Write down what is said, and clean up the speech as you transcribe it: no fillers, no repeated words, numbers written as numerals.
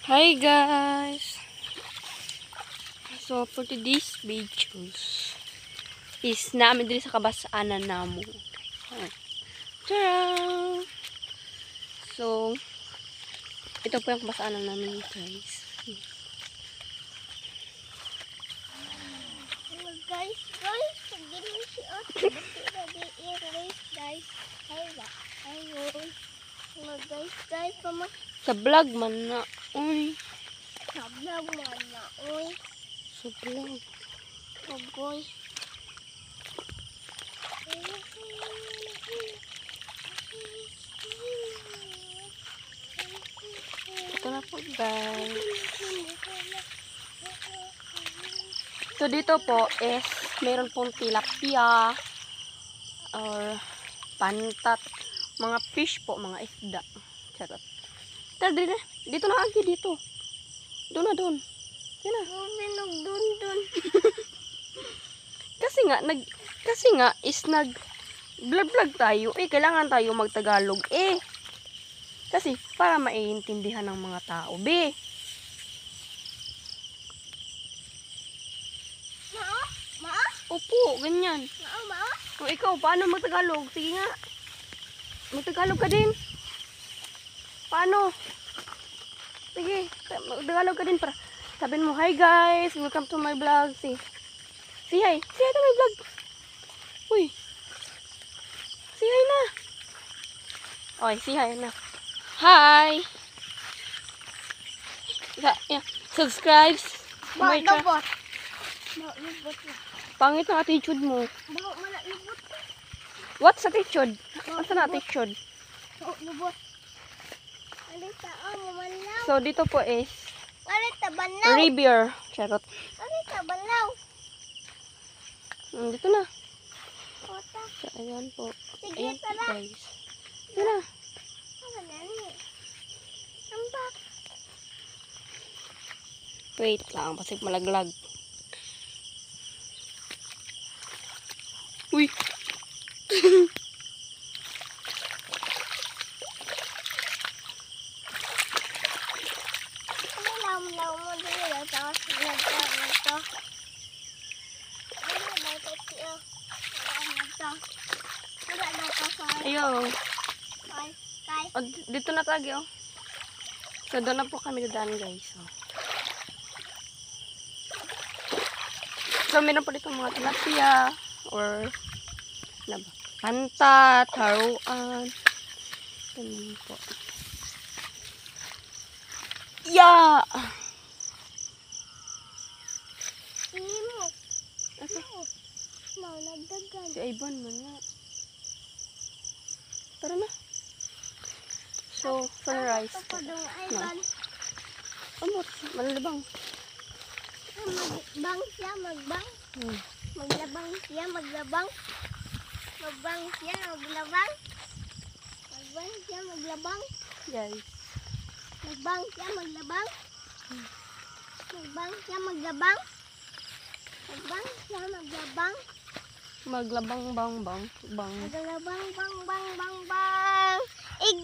Hi guys! So for today's videos is namin din sa kabasanan namo. Tara! So ito po yung kabasanan namin guys. Guys, pagdin mo siya. Guys. Guys, mama. Sa vlog man na. Uy. Sablag mo na, oy. Sa vlog. Pagoy. Ito na po guys. So dito po is meron pong tilapia or pantat, mga fish po, mga isda. Charot. Tara, dito na agi dito. Doon na doon. Yan na. Minog dun. Kasi nga is vlog tayo. Kailangan tayo magtagalog kasi para maiintindihan ng mga tao. Maa? Opo, ganyan. Maa? O ikaw, paano magtagalog? Sige nga. Magtagalog ka din. Paano? Sige, magtagalog ka din para sabihin mo, hi guys, welcome to my vlog. Say hi. Say hi to my vlog. Uy. Say hi na. Okay, say hi na. Hi. Yeah. Subscribe. Lubot. Pangit ang attitude mo. Lubot. What's attitude? What's an attitude? Lubot. Alita, mamalaw. So, dito po is Alita, banlaw. river. Charot. Alita, banlaw. Dito na. Kota. So, ayan po. Sige, Ayan po tara. guys. Dito na. Ambak. Wait lang, kasi malaglag. Uy. Malaw mo dito. Tapos nagto. Ano ba ito siya? Wala daw pa sa Ayo. kay. O, dito na tayo. So, doon na po kami dadaan guys. So, meron po dito mga tilapia or ano ba? Pantat, haruan. Ganun po. Yeah! Imo. Asa? Mau nagdagan. Si Ivan man na. Tara na. So, sunrise. Ito pa daw Ivan. Amot, malalabang. Magbang siya, magbang. Maglabang siya, maglabang. Magbang siya, maglabang. Magbang siya, maglabang. Guys. Magbang siya, maglabang. Magbang siya, maglabang. Magbang siya, maglabang. Maglabang bang bang bang. Maglabang, bang, bang, bang, bang.